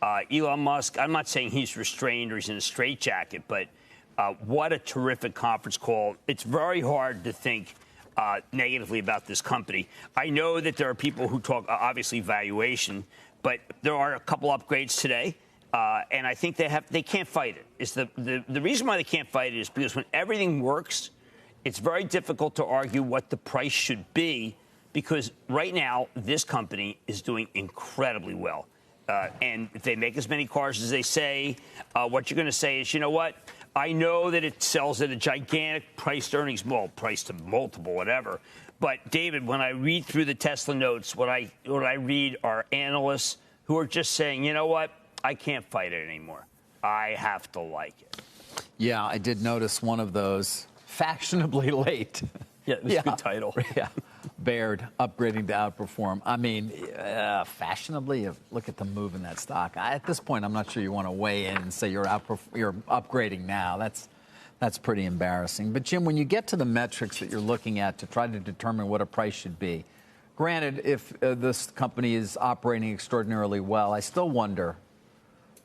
Elon Musk, I'm not saying he's restrained or he's in a straitjacket, but what a terrific conference call. It's very hard to think negatively about this company. I know that there are people who talk, obviously, valuation, but there are a couple upgrades today. And I think they can't fight it. It's the reason why they can't fight it is because when everything works, it's very difficult to argue what the price should be, because right now this company is doing incredibly well. And if they make as many cars as they say, what you're going to say is, you know what? I know that it sells at a gigantic price to earnings, price to multiple, whatever. But David, when I read through the Tesla notes, what I read are analysts who are just saying, you know what? I can't fight it anymore. I have to like it. Yeah, I did notice one of those fashionably late. Yeah, it was a good title. Yeah. Baird upgrading to outperform. I mean, fashionably, look at the move in that stock. At this point, I'm not sure you want to weigh in and say you're upgrading now. That's pretty embarrassing. But, Jim, when you get to the metrics that you're looking at to try to determine what a price should be, granted, if this company is operating extraordinarily well, I still wonder,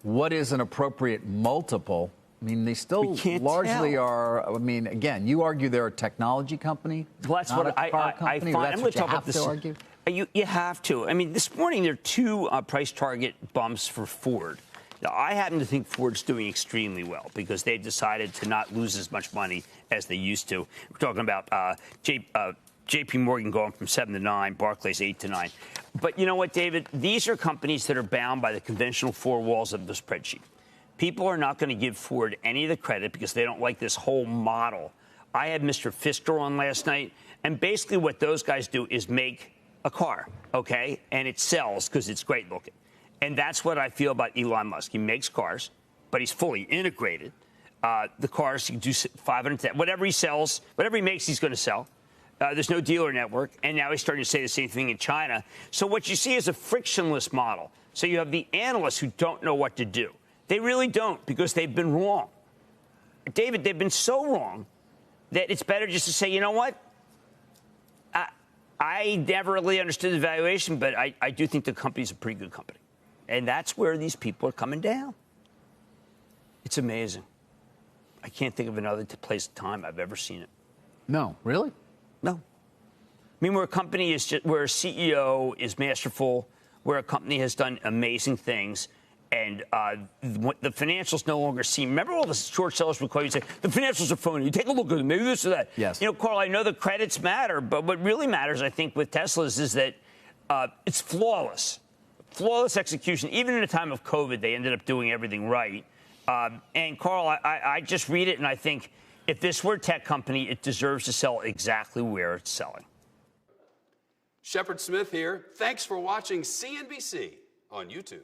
what is an appropriate multiple? I mean, they still largely are. I mean, again, you argue they're a technology company. Well, that's what I find. I'm going to talk about this. Argue? You have to. I mean, this morning there are two price target bumps for Ford. Now, I happen to think Ford's doing extremely well because they've decided to not lose as much money as they used to. We're talking about J.P. Morgan going from 7 to 9, Barclays 8 to 9. But you know what, David? These are companies that are bound by the conventional four walls of the spreadsheet. People are not going to give Ford any of the credit because they don't like this whole model. I had Mr. Fisker on last night, and basically what those guys do is make a car, okay? And it sells because it's great looking. And that's what I feel about Elon Musk. He makes cars, but he's fully integrated. The cars, he can do 510, whatever he sells, whatever he makes, he's going to sell. There's no dealer network, and now he's starting to say the same thing in China. So what you see is a frictionless model. So you have the analysts who don't know what to do. They really don't, because they've been wrong. David, they've been so wrong that it's better just to say, you know what? I never really understood the valuation, but I do think the company's a pretty good company. And that's where these people are coming down. It's amazing. I can't think of another place of time I've ever seen it. No, really? No. I mean, where a company is just, where a CEO is masterful, where a company has done amazing things, and the financials no longer seem. Remember all the short sellers would call you and say, the financials are phony. You take a look at them, maybe this or that. Yes. You know, Carl, I know the credits matter, but what really matters, I think, with Tesla's is that it's flawless. Flawless execution. Even in a time of COVID, they ended up doing everything right. And, Carl, I just read it, and I think if this were a tech company, it deserves to sell exactly where it's selling. Shepard Smith here. Thanks for watching CNBC on YouTube.